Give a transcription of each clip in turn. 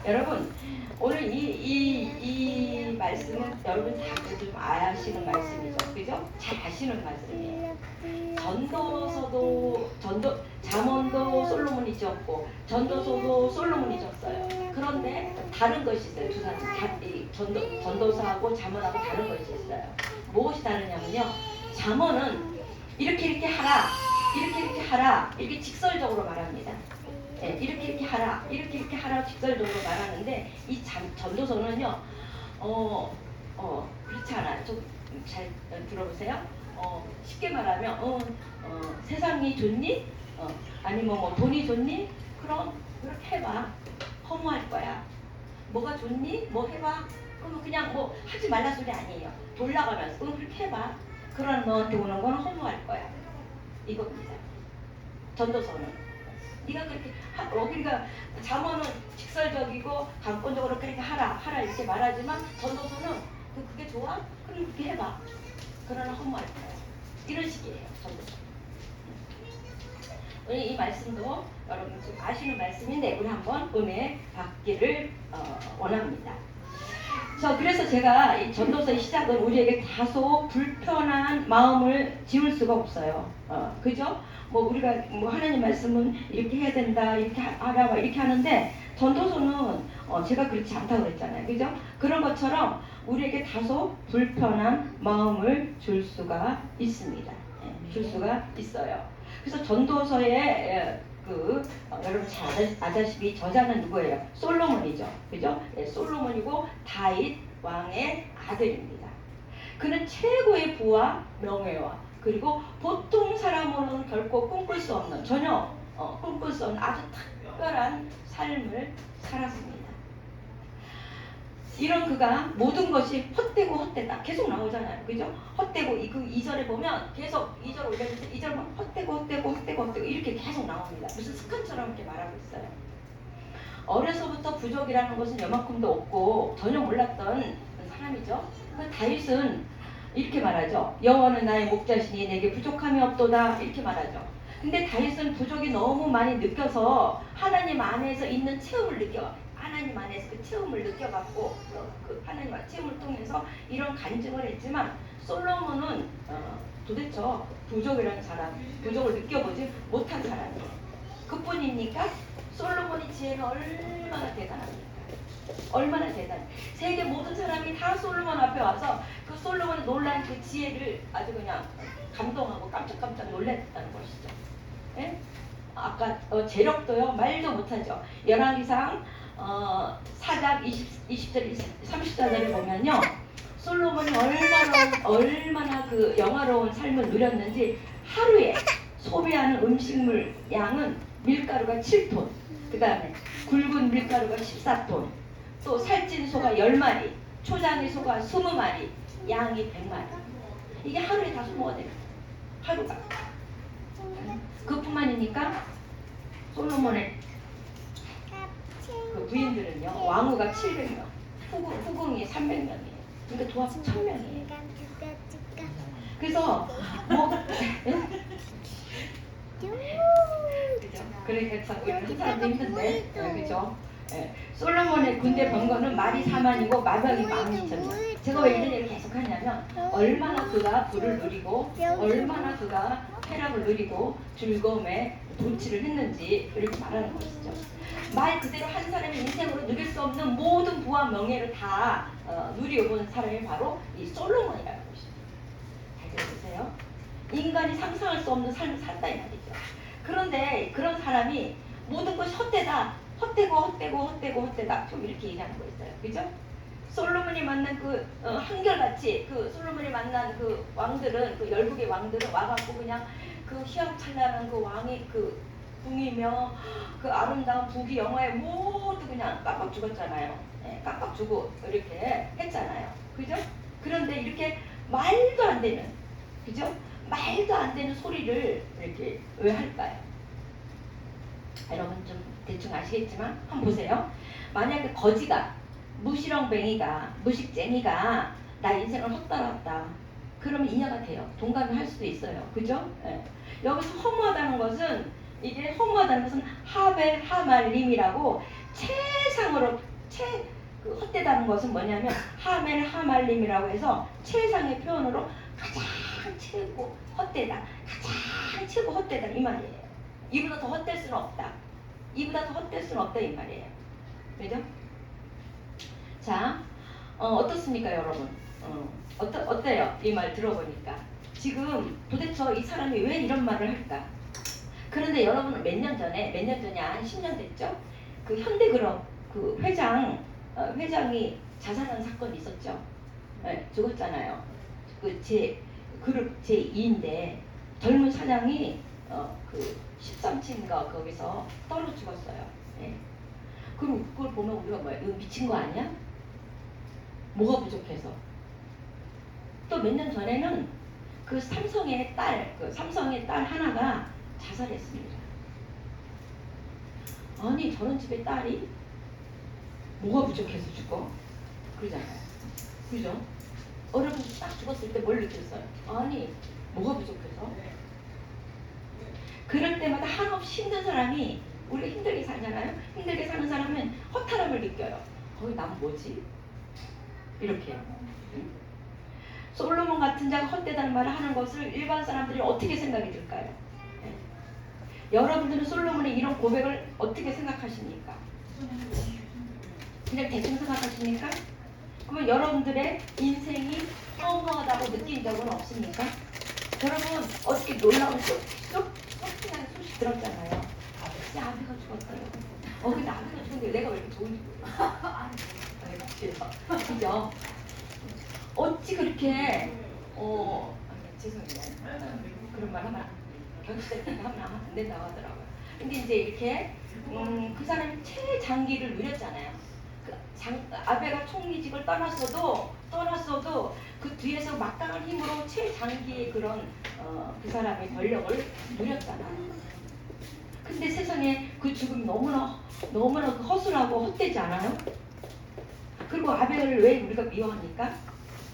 여러분 오늘 이 말씀은 여러분 다들 좀 아시는 말씀이죠, 그죠? 잘 아시는 말씀이에요. 잠언도 솔로몬이 지었고 전도서도 솔로몬이 지었어요. 그런데 다른 것이 있어요. 두 사람 전도서하고 잠언하고 다른 것이 있어요. 무엇이 다르냐면요. 잠언은 이렇게 하라, 이렇게 하라, 이렇게 직설적으로 말합니다. 네, 이렇게 하라, 이렇게 하라 직설적으로 말하는데 이 전도서는요, 그렇지 않아요. 좀 잘 들어보세요. 쉽게 말하면, 세상이 좋니? 아니면 뭐 돈이 좋니? 그럼 그렇게 해봐. 허무할 거야. 뭐가 좋니? 뭐 해봐. 그럼 그냥 뭐 하지 말라 소리 아니에요. 돌아가면서 그렇게 해봐. 그런 너한테 오는 건 허무할 거야. 이겁니다. 전도서는. 네가 그렇게 그러니까 잠언은 직설적이고 강권적으로 그렇게 하라 이렇게 말하지만 전도서는 그게 좋아? 그럼 그렇게 해봐. 그러나 허무할 거야. 이런 식이에요. 전도서. 오늘 이 말씀도 여러분 좀 아시는 말씀인데 우리 한번 은혜 받기를 원합니다. 그래서 제가 이 전도서의 시작은 우리에게 다소 불편한 마음을 지울 수가 없어요. 그죠? 뭐 우리가 뭐 하나님 말씀은 이렇게 해야 된다, 이렇게 하라, 이렇게 하는데 전도서는 제가 그렇지 않다고 그랬잖아요. 그죠? 그런 것처럼 우리에게 다소 불편한 마음을 줄 수가 있습니다. 줄 수가 있어요. 그래서 전도서에 여러분 잘 아다시피 저자는 누구예요? 솔로몬이죠. 그죠? 솔로몬이고 다윗 왕의 아들입니다. 그는 최고의 부와 명예와 그리고 보통 사람으로는 결코 꿈꿀 수 없는 전혀 꿈꿀 수 없는 아주 특별한 삶을 살았습니다. 이런 그가 모든 것이 헛되고 헛되다 계속 나오잖아요. 그죠? 헛되고 그 2절에 보면 계속 2절 올려주세요. 2절만 헛되고 이렇게 계속 나옵니다. 무슨 습관처럼 이렇게 말하고 있어요. 어려서부터 부족이라는 것은 요만큼도 없고 전혀 몰랐던 사람이죠. 그 다윗은 이렇게 말하죠. 여호와는 나의 목자시니 내게 부족함이 없도다 이렇게 말하죠. 근데 다윗은 부족이 너무 많이 느껴서 하나님 안에서 있는 체험을 하나님 안에서 그 체험을 느껴갖고 그 하나님 안의 체험을 통해서 이런 간증을 했지만 솔로몬은 도대체 부족이라는 사람, 부족을 느껴보지 못한 사람이에요. 그뿐입니까? 솔로몬의 지혜는 얼마나 대단합니까? 얼마나 대단해. 세계 모든 사람이 다 솔로몬 앞에 와서 그 솔로몬의 놀란 그 지혜를 아주 그냥 감동하고 깜짝깜짝 놀랐다는 것이죠. 예? 아까 재력도요 말도 못하죠. 열왕기상 4장 20절 34절에 보면요 솔로몬이 얼마나 그 영화로운 삶을 누렸는지 하루에 소비하는 음식물 양은 밀가루가 7톤, 그 다음에 굵은 밀가루가 14톤, 또 살찐 소가 10마리, 초장이 소가 20마리, 양이 100마리. 이게 하루에 다 소모가 돼요. 하루가. 그뿐만이니까 솔로몬의 그 부인들은요 왕후가 700명, 후궁이 300명이에요. 그러니까 도합 1000명이에요. 그래서 뭐 그죠? 그러니까 참 우리는 한 사람도 힘든데 그죠? 솔로몬의 군대 병거는 말이 4만이고 마병이 12,000명. 제가 왜 이런 얘기를 계속 하냐면 얼마나 그가 부를 누리고 얼마나 그가 쾌락을 누리고 즐거움에 도취를 했는지 이렇게 말하는 것이죠. 말 그대로 한 사람의 인생으로 누릴 수 없는 모든 부와 명예를 다 누려본 사람이 바로 이 솔로몬이라는 것입니다. 잘 들어보세요. 인간이 상상할 수 없는 삶을 산다 이 말이죠. 그런데 그런 사람이 모든 것이 헛되다, 헛되다 좀 이렇게 얘기하는 거 있어요. 그죠? 솔로몬이 만난 그 한결같이 그 솔로몬이 만난 그 왕들은 그 열국의 왕들은 와갖고 그냥 그 휘황찬란한 그 왕이 그 궁이며 그 아름다운 부귀 영화에 모두 그냥 깜빡 죽었잖아요. 깜빡 주고 이렇게 했잖아요. 그죠? 그런데 이렇게 말도 안 되는, 그죠? 말도 안 되는 소리를 이렇게 왜 할까요? 여러분 좀 대충 아시겠지만 한번 보세요. 만약에 거지가 무시렁뱅이가 무식쟁이가 나 인생을 헛살았다 그러면 인여가 돼요. 동감을 할 수도 있어요. 그죠? 여기서 허무하다는 것은 이게 허무하다는 것은 하벨 하말림이라고 최상으로 그 헛되다는 것은 뭐냐면 하멜 하말림이라고 해서 최상의 표현으로 가장 최고 헛되다, 가장 최고 헛되다 이 말이에요. 이보다 더 헛될 수는 없다. 이보다 더 헛될 수는 없다 이 말이에요. 그죠? 자, 어떻습니까 여러분? 어때요? 이 말 들어보니까 지금 도대체 이 사람이 왜 이런 말을 할까? 그런데 여러분은 몇 년 전에 한 10년 됐죠? 그 현대그룹 그 회장이 자살한 사건이 있었죠. 네, 죽었잖아요. 그룹 제2인데 젊은 사장이 그 13층인가 거기서 떨어 죽었어요. 네. 그럼 그걸 보면 우리가 뭐야? 이거 미친 거 아니야? 뭐가 부족해서? 또 몇 년 전에는 그 삼성의 딸 하나가 자살했습니다. 아니 저런 집의 딸이 뭐가 부족해서 죽어? 그러잖아요. 그죠? 어른이 딱 죽었을 때 뭘 느꼈어요? 아니 뭐가 부족해서? 그럴 때마다 한없이 힘든 사람이 우리가 힘들게 살잖아요. 힘들게 사는 사람은 허탈함을 느껴요. 거기 난 뭐지? 이렇게. 솔로몬 같은 자가 헛되다는 말을 하는 것을 일반 사람들이 어떻게 생각이 들까요? 네. 여러분들은 솔로몬의 이런 고백을 어떻게 생각하십니까? 그냥 대충 생각하십니까? 그러면 여러분들의 인생이 허무하다고 느낀 적은 없습니까? 여러분 어떻게 놀라운 쇼킹한 소식 들었잖아요. 내 아비가 죽었대요. 근데 아비가 죽었는데 내가 왜 이렇게 좋은지 모르겠어. 그죠? 어찌 그렇게 죄송해요. 그런 말 하면 경치될 때 하면 안 된다고 하더라고요. 근데 이제 이렇게 그 사람이 최장기를 누렸잖아요. 아베가 총리직을 떠났어도 그 뒤에서 막강한 힘으로 최장기의 그런 그 사람의 권력을 누렸잖아요. 근데 세상에 그 죽음이 너무나 허술하고 헛되지 않아요? 그리고 아베를 왜 우리가 미워합니까?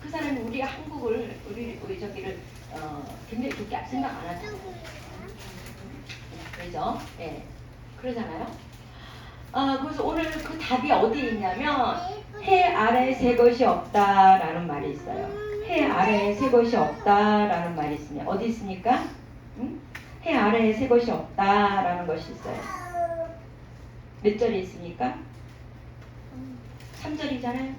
그 사람이 우리가 한국을 우리 저기를 굉장히 좋게 생각 안 하잖아요. 그죠? 예. 네. 그러잖아요. 그래서 오늘 그 답이 어디에 있냐면 해 아래에 새 것이 없다라는 말이 있어요. 해 아래에 새 것이 없다라는 말이 있으면 어디 있습니까? 응? 해 아래에 새 것이 없다라는 것이 있어요. 몇 절에 있습니까? 3절이잖아요.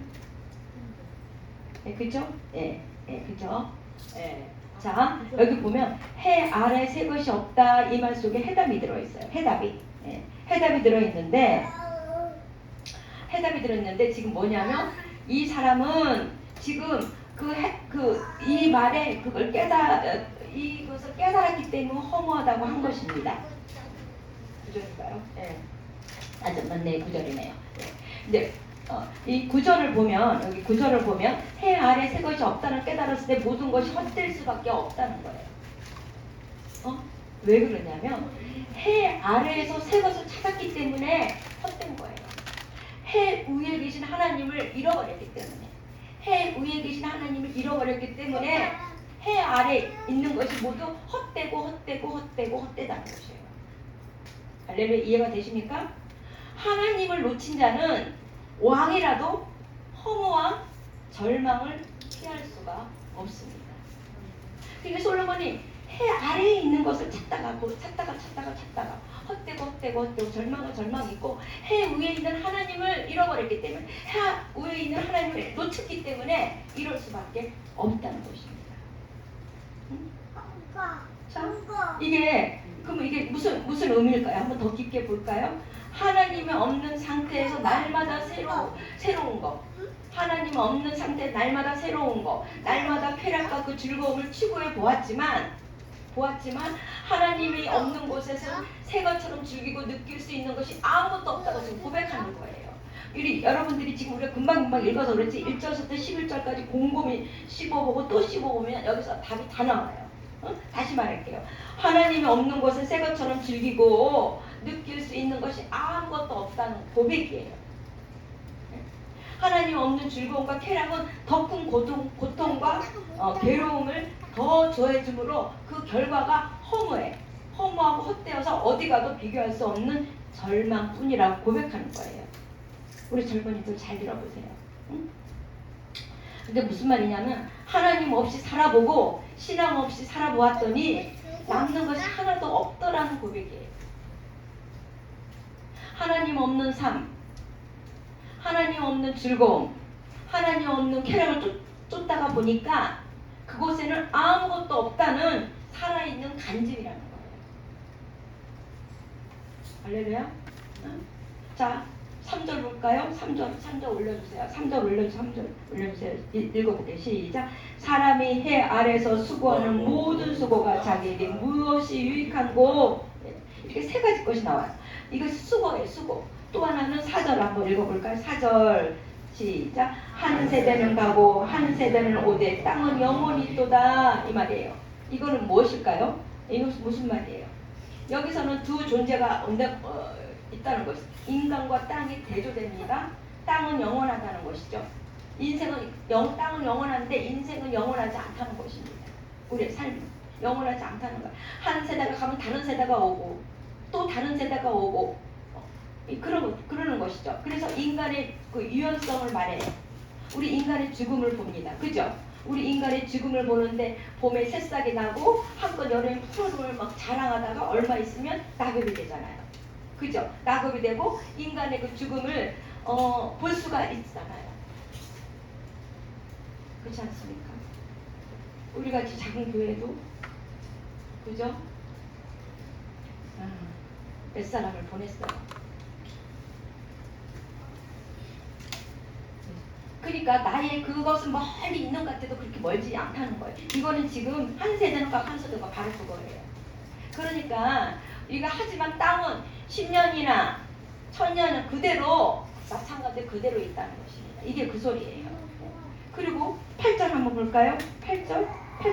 네, 그죠? 예, 네, 그죠? 예. 자, 여기 보면 해 아래 새 것이 없다 이 말 속에 해답이 들어있어요. 해답이. 예, 해답이 들어있는데 지금 뭐냐면 이 사람은 지금 이 말에 이것을 깨달았기 때문에 허무하다고 한 것입니다. 구절인가요? 예. 맞네, 구절이네요. 예. 근데 이 구절을 보면 여기 구절을 보면 해 아래 새 것이 없다는 깨달았을 때 모든 것이 헛될 수밖에 없다는 거예요. 왜 그러냐면 해 아래에서 새 것을 찾았기 때문에 헛된 거예요. 해 위에 계신 하나님을 잃어버렸기 때문에 해 아래 있는 것이 모두 헛되다는 것이에요. 할렐루야, 이해가 되십니까? 하나님을 놓친 자는 왕이라도 허무와 절망을 피할 수가 없습니다. 그러니까 솔로몬이 해 아래에 있는 것을 찾다가 헛되고 절망이 있고 해 위에 있는 하나님을 잃어버렸기 때문에 해 위에 있는 하나님을 놓쳤기 때문에 이럴 수밖에 없다는 것입니다. 자, 이게 무슨 의미일까요? 한번 더 깊게 볼까요? 하나님이 없는 상태에서 날마다 새로운 거. 하나님 없는 상태 날마다 새로운 거. 날마다 쾌락과 그 즐거움을 추구해 보았지만 하나님이 없는 곳에서 새 것처럼 즐기고 느낄 수 있는 것이 아무것도 없다고 지금 고백하는 거예요. 여러분들이 지금 우리가 금방 읽어서 그렇지 1절부터 11절까지 곰곰이 씹어보고 또 씹어보면 여기서 답이 다 나와요. 다시 말할게요. 하나님이 없는 곳에 새 것처럼 즐기고 느낄 수 있는 것이 아무것도 없다는 고백이에요. 하나님 없는 즐거움과 쾌락은 더 큰 고통과 괴로움을 더 더해주므로 그 결과가 허무하고 헛되어서 어디 가도 비교할 수 없는 절망뿐이라고 고백하는 거예요. 우리 젊은이들 잘 들어보세요. 응? 근데 무슨 말이냐면 하나님 없이 살아보고 신앙 없이 살아보았더니 남는 것이 하나도 없더라는 고백이에요. 하나님 없는 삶, 하나님 없는 즐거움, 하나님 없는 쾌락을 쫓다가 보니까 그곳에는 아무것도 없다는 살아있는 간증이라는 거예요. 할렐루야? 자, 3절 볼까요? 3절 올려주세요. 3절 올려주세요. 읽어볼게요. 시작. 사람이 해 아래서 수고하는 모든 수고가 자기에게 무엇이 유익한고, 이렇게 세 가지 것이 나와요. 이것이 수고예요. 수고. 또 하나는 4절 한번 읽어볼까요? 4절 시작. 한 세대는 가고 한 세대는 오되 땅은 영원히 있도다, 이 말이에요. 이거는 무엇일까요? 이것은 무슨 말이에요? 여기서는 두 존재가 있다는 것이죠. 인간과 땅이 대조됩니다. 땅은 영원하다는 것이죠. 땅은 영원한데 인생은 영원하지 않다는 것입니다. 우리의 삶은 영원하지 않다는 거예요. 한 세대가 가면 다른 세대가 오고 또 다른 세대가 오고 그러는 것이죠. 그래서 인간의 그 유연성을 말해요. 우리 인간의 죽음을 봅니다. 그죠? 우리 인간의 죽음을 보는데 봄에 새싹이 나고 한껏 여름에 푸른을 막 자랑하다가 얼마 있으면 낙엽이 되잖아요. 그죠? 낙엽이 되고 인간의 그 죽음을 볼 수가 있잖아요. 그렇지 않습니까? 우리 같이 작은 교회도 그죠? 몇 사람을 보냈어요. 그러니까 나의 그것은 멀리 있는 것 같아도 그렇게 멀지 않다는 거예요. 이거는 지금 한 세대가 한 세대가 바로 그거예요. 그러니까 우리가 하지만 땅은 10년이나 1000년은 그대로 마찬가지로 그대로 있다는 것입니다. 이게 그 소리예요. 그리고 8절 한번 볼까요? 8절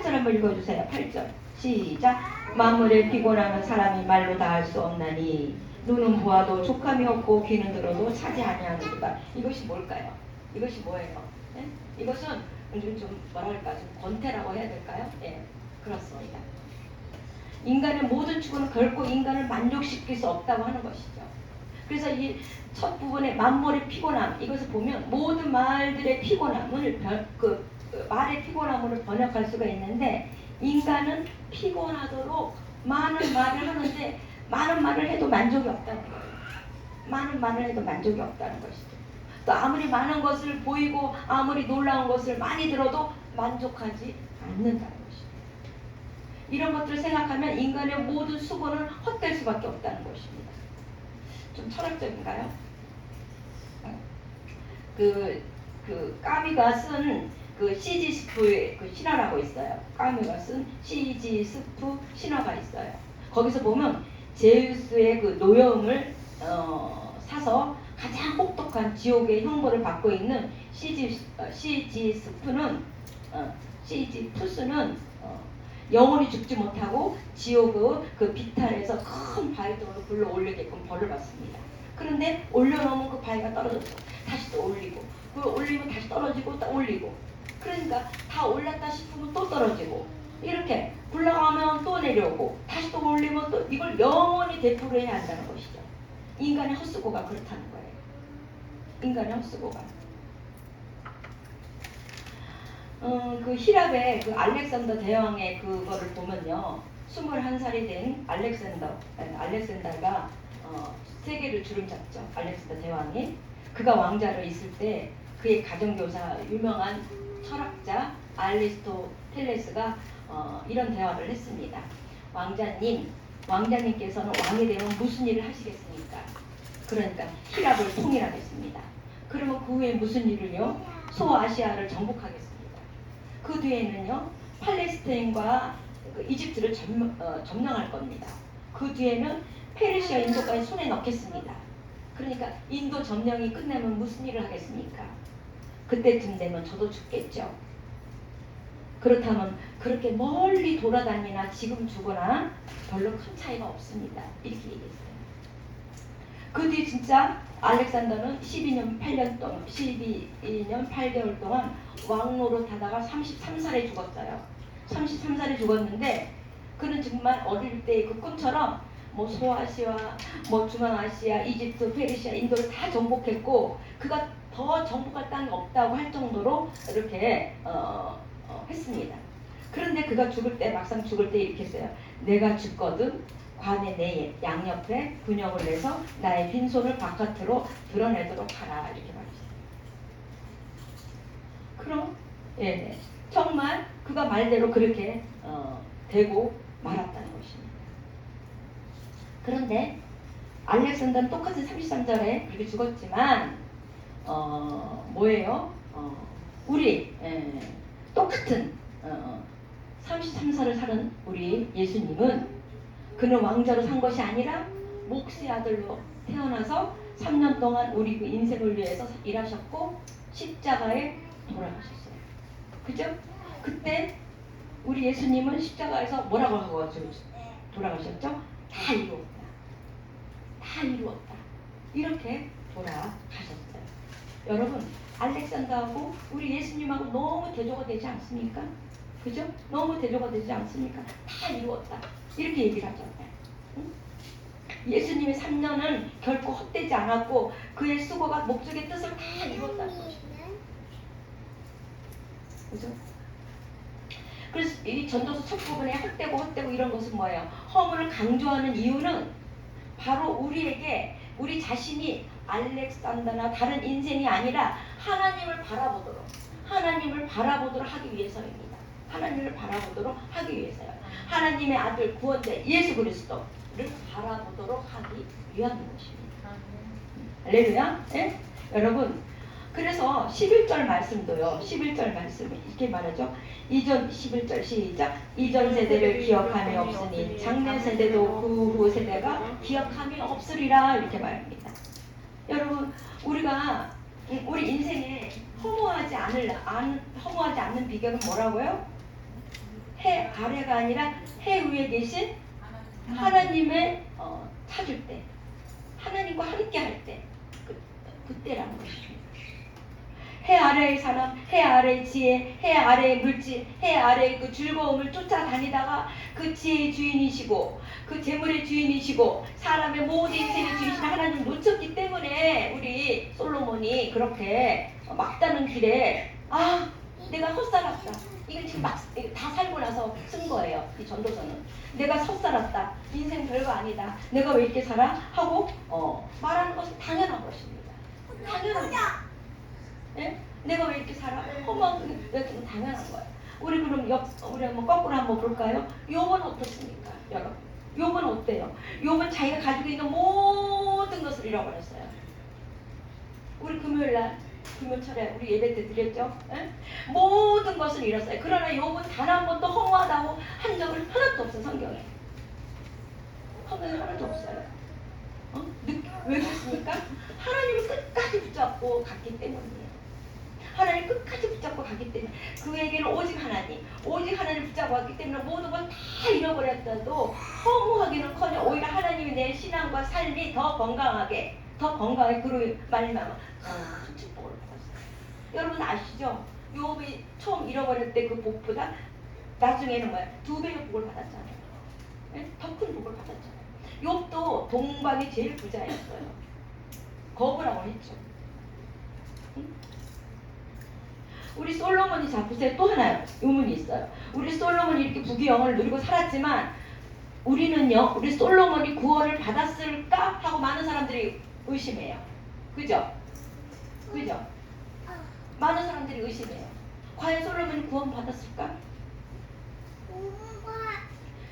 한번 읽어주세요. 8절 시작. 만물에 피곤하는 사람이 말로 다 할 수 없나니 눈은 보아도 족함이 없고 귀는 들어도 차지 아니하는도다. 이것이 뭘까요? 이것이 뭐예요? 네? 이것은 좀 뭐랄까 좀 권태라고 해야 될까요? 예, 그렇습니다. 인간의 모든 추구는 결코 인간을 만족시킬 수 없다고 하는 것이죠. 그래서 이 첫 부분에 만물의 피곤함, 이것을 보면 모든 말들의 피곤함을 말의 피곤함으로 번역할 수가 있는데, 인간은 피곤하도록 많은 말을 하는데 많은 말을 해도 만족이 없다는 거예요. 많은 말을 해도 만족이 없다는 것이죠. 또 아무리 많은 것을 보이고 아무리 놀라운 것을 많이 들어도 만족하지 않는다는 것입니다. 이런 것들을 생각하면 인간의 모든 수고는 헛될 수밖에 없다는 것입니다. 좀 철학적인가요? 까미가 쓴 그 시지스프의 그 신화라고 있어요. 까미가 쓴 시지스프 신화가 있어요. 거기서 보면 제우스의 그 노여움을 사서 가장 혹독한 지옥의 형벌을 받고 있는 시지스푸스는 영원히 죽지 못하고 지옥의 그 비탈에서 큰 바위돌로 불러 올리게끔 벌을 받습니다. 그런데 올려놓으면 그 바위가 떨어졌어. 다시 또 올리고, 그 올리면 다시 떨어지고 또 올리고. 그러니까 다 올랐다 싶으면 또 떨어지고, 이렇게 굴러가면 또 내려오고, 다시 또 올리면 또 이걸 영원히 되풀이해야 한다는 것이죠. 인간의 헛수고가 그렇다는 거예요. 인간의 헛수고가. 그 히랍의 그 알렉산더 대왕의 그거를 보면요, 21살이 된 알렉산더가 세계를 주름잡죠. 알렉산더 대왕이. 그가 왕자로 있을 때 그의 가정교사 유명한 철학자 알리스토텔레스가 이런 대화를 했습니다. 왕자님께서는 왕이 되면 무슨 일을 하시겠습니까? 그러니까 히랍을 통일하겠습니다. 그러면 그 후에 무슨 일을요? 소아시아를 정복하겠습니다. 그 뒤에는요, 팔레스타인과 이집트를 점령할 겁니다. 그 뒤에는 페르시아, 인도까지 손에 넣겠습니다. 그러니까 인도 점령이 끝나면 무슨 일을 하겠습니까? 그때쯤 되면 저도 죽겠죠. 그렇다면 그렇게 멀리 돌아다니나 지금 죽거나 별로 큰 차이가 없습니다. 이렇게 얘기했어요. 그 뒤에 진짜 알렉산더는 12년 8개월 동안 왕노릇 하다가 33살에 죽었어요. 33살에 죽었는데 그는 정말 어릴 때의 그 꿈처럼 뭐 소아시아, 뭐 중앙아시아, 이집트, 페르시아, 인도를 다 정복했고 그가 더 정복할 땅이 없다고 할 정도로 이렇게 했습니다. 그런데 그가 죽을 때 막상 죽을 때 이렇게 했어요. 내가 죽거든 관의 내 양옆에 근육을 내서 나의 빈손을 바깥으로 드러내도록 하라 이렇게 말했어요. 그럼 예, 정말 그가 말대로 그렇게 되고 말았다는 것입니다. 그런데 알렉산더는 똑같은 33절에 그렇게 죽었지만 뭐예요? 우리 똑같은 33살을 사는 우리 예수님은 그는 왕자로 산 것이 아니라 목수의 아들로 태어나서 3년 동안 우리 그 인생을 위해서 일하셨고 십자가에 돌아가셨어요. 그죠? 그때 우리 예수님은 십자가에서 뭐라고 하고 돌아가셨죠? 다 이루었다. 다 이루었다. 이렇게 돌아가셨어요. 여러분, 알렉산더하고 우리 예수님하고 너무 대조가 되지 않습니까? 그죠? 너무 대조가 되지 않습니까? 다 이루었다. 이렇게 얘기를 하잖아요. 응? 예수님의 3년은 결코 헛되지 않았고 그의 수고가 목적의 뜻을 다 이루었다는 것입니다. 그죠? 그래서 이 전도서 첫 부분에 헛되고 이런 것은 뭐예요? 허물을 강조하는 이유는 바로 우리에게 우리 자신이 알렉산더나 다른 인생이 아니라 하나님을 바라보도록 하기 위해서입니다. 하나님을 바라보도록 하기 위해서요. 하나님의 아들 구원자 예수 그리스도를 바라보도록 하기 위한 것입니다. 할렐루야. 네? 여러분, 그래서 11절 말씀도요. 11절 말씀이 이렇게 말하죠. 이전 11절 시작. 이전 세대를 기억함이 없으니 장래 세대도 그 후 세대가 기억함이 없으리라 이렇게 말합니다. 여러분, 우리가 우리 인생에 허무하지 않는 비결은 뭐라고요? 해 아래가 아니라 해 위에 계신 하나님의 찾을 때, 하나님과 함께 할 때, 그때라는 것입니다. 해 아래의 사람, 해 아래의 지혜, 해 아래의 물질, 해 아래의 그 즐거움을 쫓아다니다가 그 지혜의 주인이시고 그 재물의 주인이시고 사람의 모든 인생의 주인이신 하나님을 놓쳤기 때문에 우리 솔로몬이 그렇게 막다른 길에 내가 헛살았다. 이건 지금 막 다 살고 나서 쓴 거예요. 이 전도서는. 내가 헛살았다. 인생 별거 아니다. 내가 왜 이렇게 살아? 하고 말하는 것은 당연한 것입니다. 당연합니다. 예? 내가 왜 이렇게 살아? 허무한 게 당연한 거예요. 우리 그럼 우리 한번 거꾸로 한번 볼까요? 욥은 어떻습니까? 여러분, 욥은 어때요? 욥은 자기가 가지고 있는 모든 것을 잃어버렸어요. 우리 금요일날 금요철에 우리 예배 때 드렸죠? 예? 모든 것을 잃었어요. 그러나 욥은 단 한 번도 허무하다고 한 적은 하나도 없어. 성경에 하나도 없어요. 왜 그렇습니까? 하나님을 끝까지 붙잡고 갔기 때문이에요. 하나님 끝까지 붙잡고 가기 때문에 그에게는 오직 하나님 붙잡고 갔기 때문에 모든 걸 다 잃어버렸다도 허무하기는커녕 오히려 하나님이 내 신앙과 삶이 더 건강하게 그로 말미암아 큰 축복을 받았어요. 여러분 아시죠? 욥이 처음 잃어버릴 때 그 복보다 나중에는 뭐야? 2배의 복을 받았잖아요. 네? 더 큰 복을 받았잖아요. 욥도 동방이 제일 부자였어요. 거부라고 했죠. 응? 우리 솔로몬이 보세요. 또 하나요. 의문이 있어요. 우리 솔로몬이 이렇게 부귀영화를 누리고 살았지만 우리는요. 우리 솔로몬이 구원을 받았을까 하고 많은 사람들이 의심해요. 그죠? 많은 사람들이 의심해요. 과연 솔로몬이 구원 받았을까?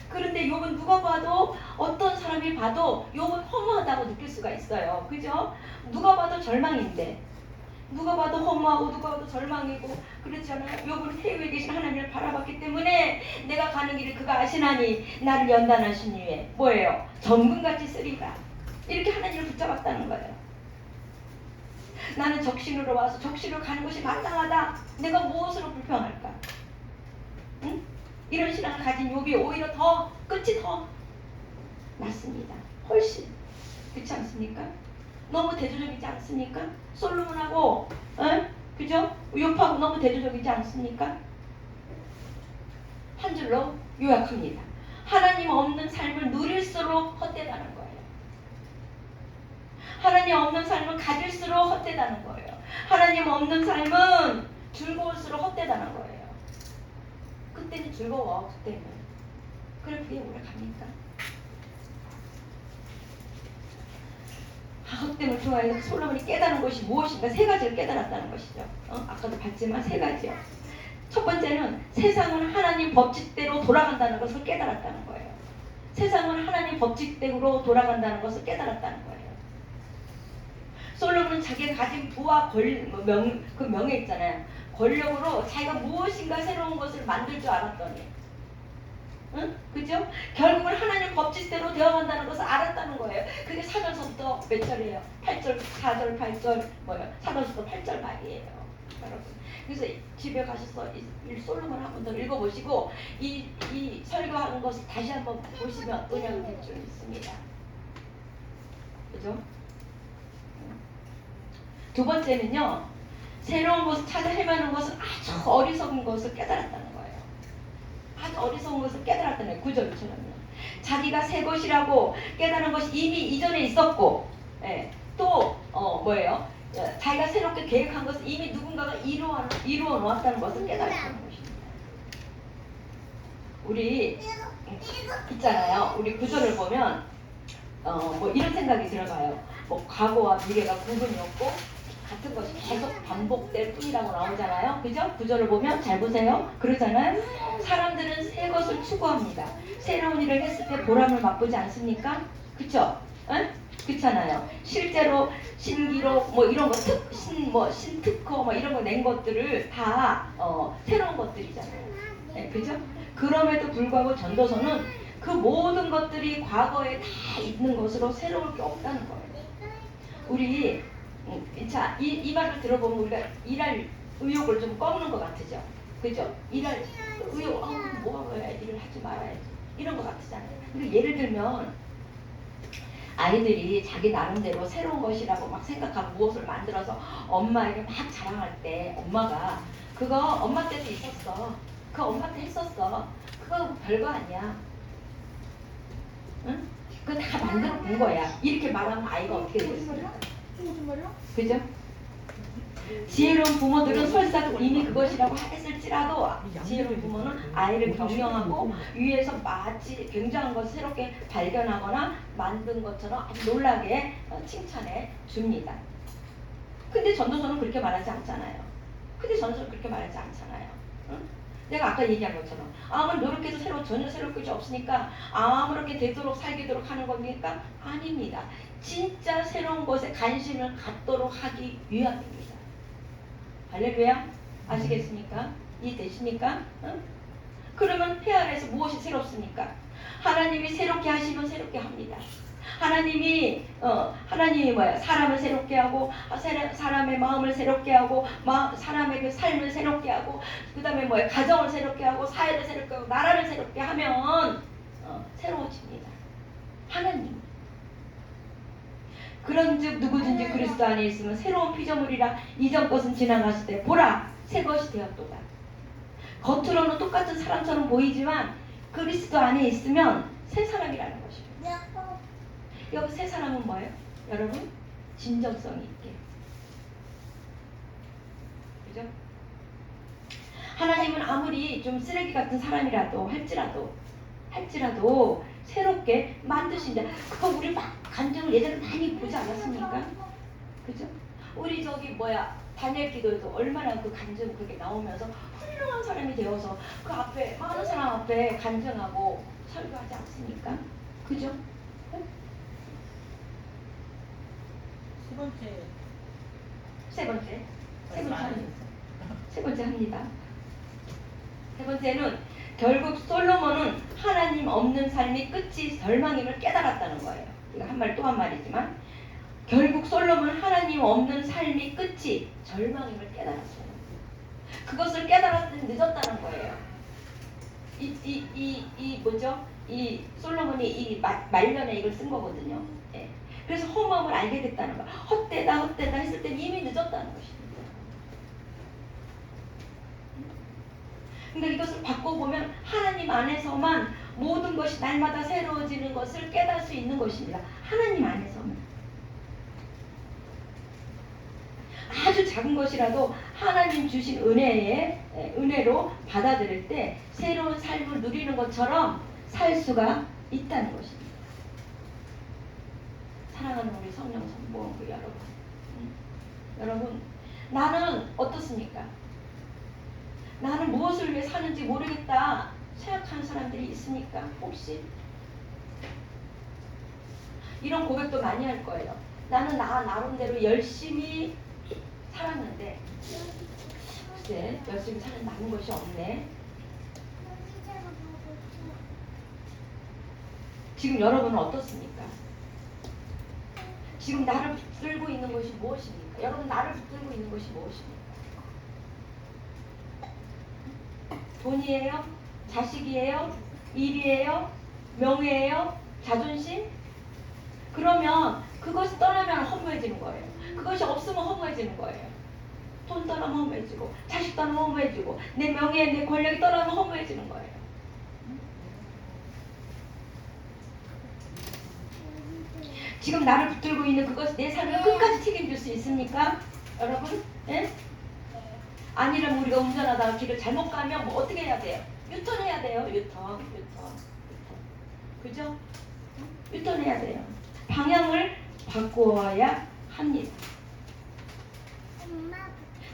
그런데 욥은 누가 봐도 어떤 사람이 봐도 욥은 허무하다고 느낄 수가 있어요. 그죠? 누가 봐도 절망인데 누가 봐도 허무하고 누가 봐도 절망이고 그렇잖아요. 욥은 해외에 계신 하나님을 바라봤기 때문에 내가 가는 길을 그가 아시나니 나를 연단하신 이에 뭐예요? 정금같이 쓰리라. 이렇게 하나님을 붙잡았다는 거예요. 나는 적신으로 와서 적신으로 가는 것이 마땅하다. 내가 무엇으로 불평할까? 응? 이런 신앙을 가진 욥이 오히려 끝이 더 낫습니다. 훨씬. 그렇지 않습니까? 너무 대조적이지 않습니까? 솔로몬하고 그죠? 욥하고 너무 대조적이지 않습니까? 한 줄로 요약합니다. 하나님 없는 삶을 누릴수록 헛되다는 거예요. 하나님 없는 삶을 가질수록 헛되다는 거예요. 하나님 없는 삶은 즐거울수록 헛되다는 거예요. 그때는 즐거워. 그때는. 그래 그게 오래 갑니까? 헛됨을 좋아해서 솔로몬이 깨달은 것이 무엇인가? 세 가지를 깨달았다는 것이죠. 아까도 봤지만 세 가지요. 첫 번째는 세상은 하나님 법칙대로 돌아간다는 것을 깨달았다는 거예요. 세상은 하나님 법칙대로 돌아간다는 것을 깨달았다는 거예요. 솔로몬은 자기가 가진 부와 그 명예 있잖아요. 권력으로 자기가 무엇인가 새로운 것을 만들 줄 알았더니, 응? 그죠? 결국은 하나님 법칙대로 되어간다는 것을 알았다는 거예요. 그게 4절서부터 몇 절이에요? 8절, 4절, 8절, 뭐예요? 4절서부터 8절 말이에요. 여러분. 그래서 집에 가셔서 이 솔로몬 한 번 더 읽어보시고 이 설교하는 것을 다시 한번 보시면 은혜가 될 줄 믿습니다. 그죠? 두 번째는요, 새로운 것을 찾아 헤매는 것은 아주 어리석은 것을 깨달았다는 거예요. 아주 어리석은 것을 깨달았다는 거예요. 9절처럼요. 자기가 새 것이라고 깨달은 것이 이미 이전에 있었고, 예, 또 뭐예요? 자기가 새롭게 계획한 것을 이미 누군가가 이루어 놓았다는 것을 깨달았다는 것입니다. 우리 있잖아요. 우리 구절을 보면 뭐 이런 생각이 들어가요. 뭐 과거와 미래가 구분이 없고 같은 것이 계속 반복될 뿐이라고 나오잖아요. 그죠? 구절을 보면 잘 보세요. 그러잖아요. 사람들은 새 것을 추구합니다. 새로운 일을 했을 때 보람을 맛보지 않습니까? 그쵸? 응? 그렇잖아요. 실제로 신기록 뭐 이런 거 신특허 뭐 이런 거 낸 것들을 다 새로운 것들이잖아요. 네, 그죠? 그럼에도 불구하고 전도서는 그 모든 것들이 과거에 다 있는 것으로 새로울 게 없다는 거예요. 우리 자, 이 말을 들어보면 우리가 일할 의욕을 좀 꺾는 것 같으죠. 그죠? 일할 의욕, 뭐가 일을 하지 말아야지. 이런 것 같으잖아요. 근데 예를 들면 아이들이 자기 나름대로 새로운 것이라고 막 생각하고 무엇을 만들어서 엄마에게 막 자랑할 때 엄마가 그거 엄마 때도 있었어. 그거 엄마 때 했었어. 그거 별거 아니야. 응? 그거 다 만들어 본 거야. 이렇게 말하면 아이가 어떻게 되겠습니까? 그죠? 지혜로운 부모들은 설사 이미 그것이라고 했을지라도 지혜로운 부모는 아이를 격려하고 위에서 마치 굉장한 것을 새롭게 발견하거나 만든 것처럼 아주 놀라게 칭찬해 줍니다. 근데 전도서는 그렇게 말하지 않잖아요. 응? 내가 아까 얘기한 것처럼 아무리 노력해도 전혀 새로울 것이 없으니까 아무렇게 되도록 살기도록 하는 겁니까? 아닙니다. 진짜 새로운 것에 관심을 갖도록 하기 위함입니다. 할렐루야? 아시겠습니까? 이해되십니까? 응? 그러면 폐하에서 무엇이 새롭습니까? 하나님이 새롭게 하시면 새롭게 합니다. 하나님이 뭐야? 사람을 새롭게 하고 사람의 마음을 새롭게 하고 사람의 그 삶을 새롭게 하고 그 다음에 뭐야? 가정을 새롭게 하고 사회를 새롭게 하고 나라를 새롭게 하면 새로워집니다. 하나님. 그런즉 누구든지 그리스도 안에 있으면 새로운 피조물이라 이전 것은 지나갔을 때 보라 새 것이 되었도다. 겉으로는 똑같은 사람처럼 보이지만 그리스도 안에 있으면 새 사람이라는 것입니다. 여기 새 사람은 뭐예요? 여러분 진정성이 있게. 그죠? 하나님은 아무리 좀 쓰레기 같은 사람이라도 할지라도 새롭게 만드신다. 그거 우리 막 간증을 예전에 많이 보지 않았습니까? 그죠? 우리 다니엘 기도에도 얼마나 그 간증 그게 나오면서 훌륭한 사람이 되어서 그 앞에 많은 사람 앞에 간증하고 설교하지 않습니까? 그죠? 네? 세 번째 합니다. 세 번째는 결국 솔로몬은 하나님 없는 삶이 끝이 절망임을 깨달았다는 거예요. 이거 한 말 또 한 말이지만 결국 솔로몬은 하나님 없는 삶이 끝이 절망임을 깨달았어요. 그것을 깨달았을 때 늦었다는 거예요. 이 솔로몬이 이 말년에 이걸 쓴 거거든요. 예. 그래서 허무함을 알게 됐다는 거예요. 헛되다 했을 때 이미 늦었다는 것입니다. 근데 이것을 바꿔보면 하나님 안에서만 모든 것이 날마다 새로워지는 것을 깨달을 수 있는 것입니다. 하나님 안에서는. 아주 작은 것이라도 하나님 주신 은혜로 받아들일 때 새로운 삶을 누리는 것처럼 살 수가 있다는 것입니다. 사랑하는 우리 성령 성부원구 여러분, 여러분, 나는 어떻습니까? 나는 무엇을 위해 사는지 모르겠다 생각하는 사람들이 있습니까? 혹시? 이런 고백도 많이 할 거예요. 나는 나름대로 열심히 살았는데 글쎄 열심히 사는 남은 것이 없네. 지금 여러분은 어떻습니까? 지금 나를 붙들고 있는 것이 무엇입니까? 여러분 나를 붙들고 있는 것이 무엇입니까? 돈이에요? 자식이에요? 일이에요? 명예예요? 자존심? 그러면 그것이 떠나면 허무해지는 거예요. 그것이 없으면 허무해지는 거예요. 돈 떠나면 허무해지고 자식 떠나면 허무해지고 내 명예, 내 권력이 떠나면 허무해지는 거예요. 지금 나를 붙들고 있는 그것이 내 삶을 끝까지 책임질 수 있습니까? 여러분? 예? 아니라면 우리가 운전하다가 길을 잘못 가면 뭐 어떻게 해야 돼요? 유턴해야 돼요. 유턴. 그죠? 유턴해야 돼요. 방향을 바꾸어야 합니다.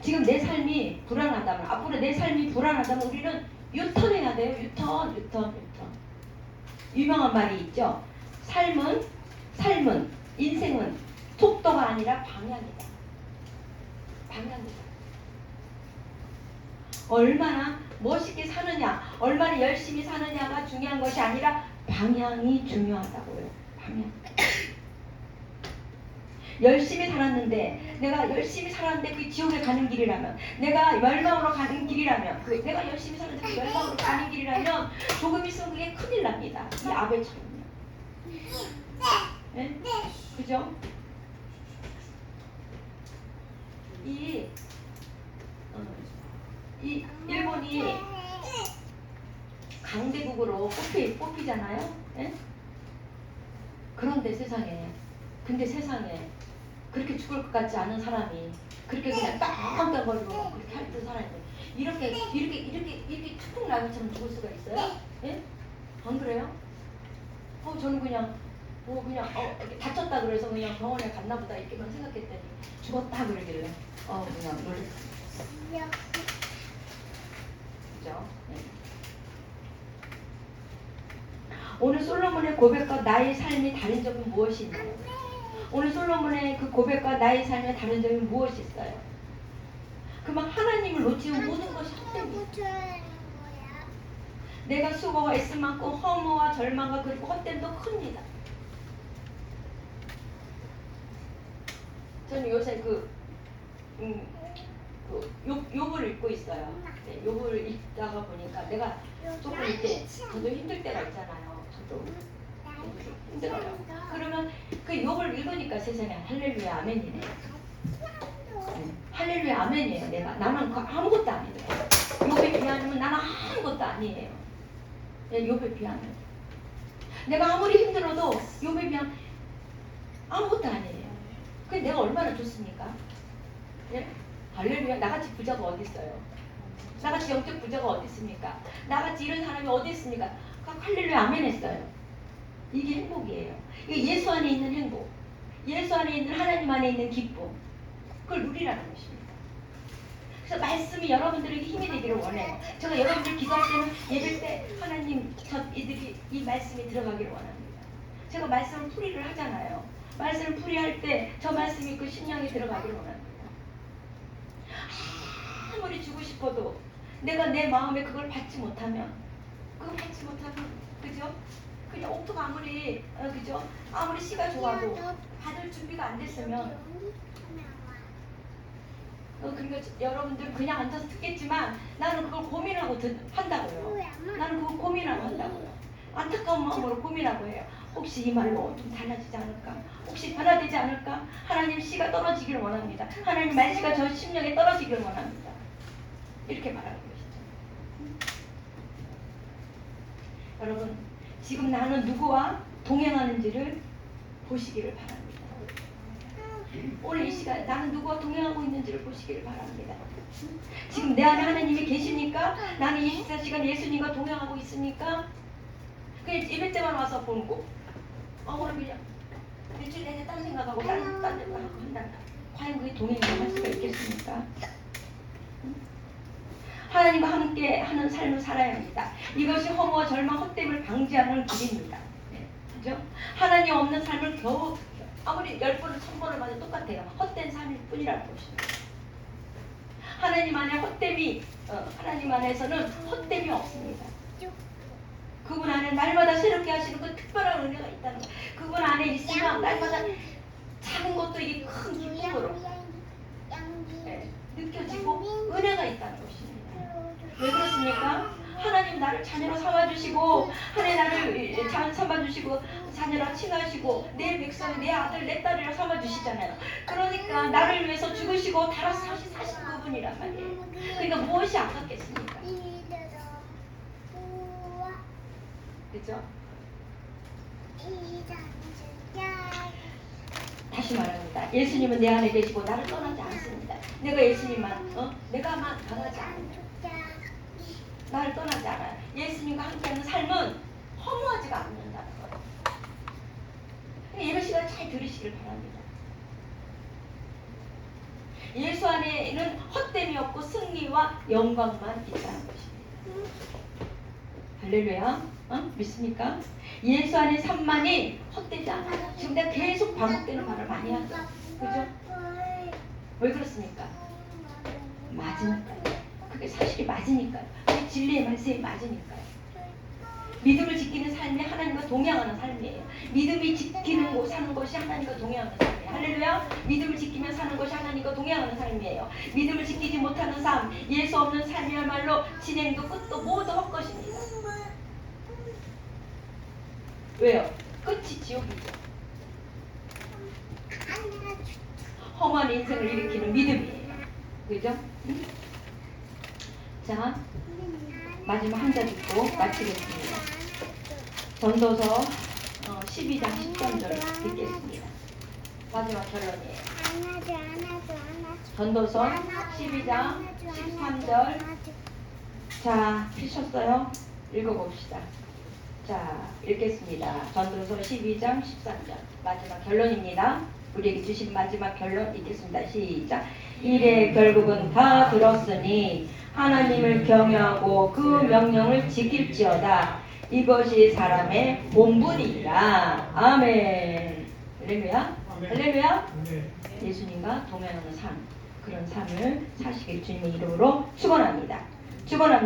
지금 내 삶이 불안하다면, 앞으로 내 삶이 불안하다면 우리는 유턴해야 돼요. 유턴. 유명한 말이 있죠. 삶은, 인생은 속도가 아니라 방향이다. 방향이다. 얼마나 멋있게 사느냐, 얼마나 열심히 사느냐가 중요한 것이 아니라 방향이 중요하다고요. 방향. 열심히 살았는데, 내가 열심히 살았는데 그 지옥에 가는 길이라면, 내가 멸망으로 가는 길이라면, 내가 열심히 살았는데 그 멸망으로 가는 길이라면 조금 있으면 그게 큰일 납니다. 이 아벨처럼요. 네? 그죠? 이 일본이 강대국으로 뽑히잖아요. 예? 그런데 근데 세상에 그렇게 죽을 것 같지 않은 사람이 그렇게 그냥 깡깡거리고 그렇게 할 때 사람이 이렇게 툭툭 나기처럼 죽을 수가 있어요? 예? 안 그래요? 저는 그냥 이렇게 다쳤다 그래서 그냥 병원에 갔나 보다 이렇게만 생각했더니 죽었다 그러길래 그냥 놀랐어요. 그죠? 네. 오늘 솔로몬의 고백과 나의 삶이 다른 점은 무엇이 있나요? 오늘 솔로몬의 그 고백과 나의 삶의 다른 점이 무엇이 있어요? 그만 하나님을 놓치면 모든 것이 헛됩니다. 내가 수고와 애쓴 만큼 허무와 절망과 그리고 헛됨도 큽니다. 저는 요새 욥을 읽고 있어요. 네, 욥을 읽다가 보니까 내가 조금 이렇게 저도 힘들 때가 있잖아요. 저도 힘들어요. 그러면 그 욥을 읽으니까 세상에 할렐루야 아멘이네. 네, 할렐루야 아멘이에요. 나는 아무것도 아니에요. 욥에 비하면 나는 아무것도 아니에요. 네, 욥에 비하면 내가 아무리 힘들어도 욥에 비하면 아무것도 아니에요. 그게 내가 얼마나 좋습니까? 네? 할렐루야. 나같이 부자가 어디 있어요? 나같이 영적 부자가 어디 있습니까? 나같이 이런 사람이 어디 있습니까? 할렐루야 아멘 했어요. 이게 행복이에요. 이게 예수 안에 있는 행복, 예수 안에 있는 하나님 안에 있는 기쁨, 그걸 누리라는 것입니다. 그래서 말씀이 여러분들에게 힘이 되기를 원해요. 제가 여러분들 기도할 때는 예배 때 하나님 이들이 이 말씀이 들어가기를 원합니다. 제가 말씀을 풀이를 하잖아요. 말씀을 풀이할 때 저 말씀이 그 심령에 들어가기를 원합니다. 아무리 주고 싶어도 내가 내 마음에 그걸 받지 못하면 그죠? 그냥 옥토가 아무리 그죠? 아무리 씨가 좋아도 받을 준비가 안 됐으면 그러니까 여러분들 그냥 앉아서 듣겠지만 나는 그걸 고민하고 한다고요. 나는 그걸 고민하고 한다고요. 안타까운 마음으로 고민하고 해요. 혹시 이 말로 좀 달라지지 않을까? 혹시 변화되지 않을까? 하나님 씨가 떨어지기를 원합니다. 하나님 말씨가 저 심령에 떨어지기를 원합니다. 이렇게 말하고 계시죠. 여러분, 지금 나는 누구와 동행하는지를 보시기를 바랍니다. 오늘 이 시간 나는 누구와 동행하고 있는지를 보시기를 바랍니다. 지금 내 안에 하나님이 계십니까? 나는 24시간 예수님과 동행하고 있습니까? 그냥 예배 때만 와서 보는 거. 오늘 그냥 일주일 내내 딴 생각하고 딴 데만 하고 한다. 과연 그게 동행을 할 수가 있겠습니까? 하나님과 함께 하는 삶을 살아야 합니다. 이것이 허무와 절망, 헛됨을 방지하는 길입니다. 네, 그죠? 하나님 없는 삶을 겨우 아무리 10번을 1000번을 봐도 똑같아요. 헛된 삶일 뿐이라는 것입니다. 하나님 안에 헛됨이 하나님 안에서는 헛됨이 없습니다. 그분 안에 날마다 새롭게 하시는 그 특별한 은혜가 있다는 것. 그분 안에 있으면 날마다 작은 것도 이게 큰 기쁨으로 느껴지고 은혜가 있다는 것입니다. 왜 그렇습니까? 하나님 나를 자녀로 삼아주시고 하나님 나를 삼아주시고 자녀라 칭하시고 내 백성 내 아들 내 딸이라 삼아주시잖아요. 그러니까 나를 위해서 죽으시고 다시 사신 그분이란 말이에요. 그러니까 무엇이 아깝겠습니까? 그죠? 다시 말합니다. 예수님은 내 안에 계시고 나를 떠나지 않습니다. 내가 예수님만 내가만 변하지 않아요. 나를 떠나지 않아요. 예수님과 함께하는 삶은 허무하지가 않는다는 거예요. 예배 시간 잘 들으시길 바랍니다. 예수 안에는 헛됨이 없고 승리와 영광만 있다는 것입니다. 할렐루야. 믿습니까? 예수 안에 삶만이 헛되지 않아요. 지금 내가 계속 반복되는 말을 많이 하죠. 그죠? 왜 그렇습니까? 맞으니까요. 그게 사실이 맞으니까요. 그게 진리의 말씀이 맞으니까요. 믿음을 지키는 삶이 하나님과 동행하는 삶이에요. 믿음이 지키는 사는 것이 하나님과 동행하는 삶이에요. 할렐루야. 믿음을 지키며 사는 것이 하나님과 동행하는 삶이에요. 믿음을 지키지 못하는 삶, 예수 없는 삶이야말로 진행도 끝도 모두 헛것입니다. 왜요? 끝이 지옥이죠. 험한 인생을 일으키는 믿음이에요. 그죠? 자, 마지막 한 절 듣고 마치겠습니다. 전도서 12장 13절 듣겠습니다. 마지막 결론이에요. 전도서 12장 13절. 자, 피셨어요? 읽어봅시다. 자, 읽겠습니다. 전도서 12장 13절. 마지막 결론입니다. 우리에게 주신 마지막 결론 읽겠습니다. 시작. 이래 결국은 다 들었으니 하나님을 경외하고 그 명령을 지킬지어다. 이것이 사람의 본분이라. 아멘. 할렐루야. 할렐루야. 예수님과 동행하는 삶, 그런 삶을 사시길 주님의 이름으로 축원합니다. 축원합니다.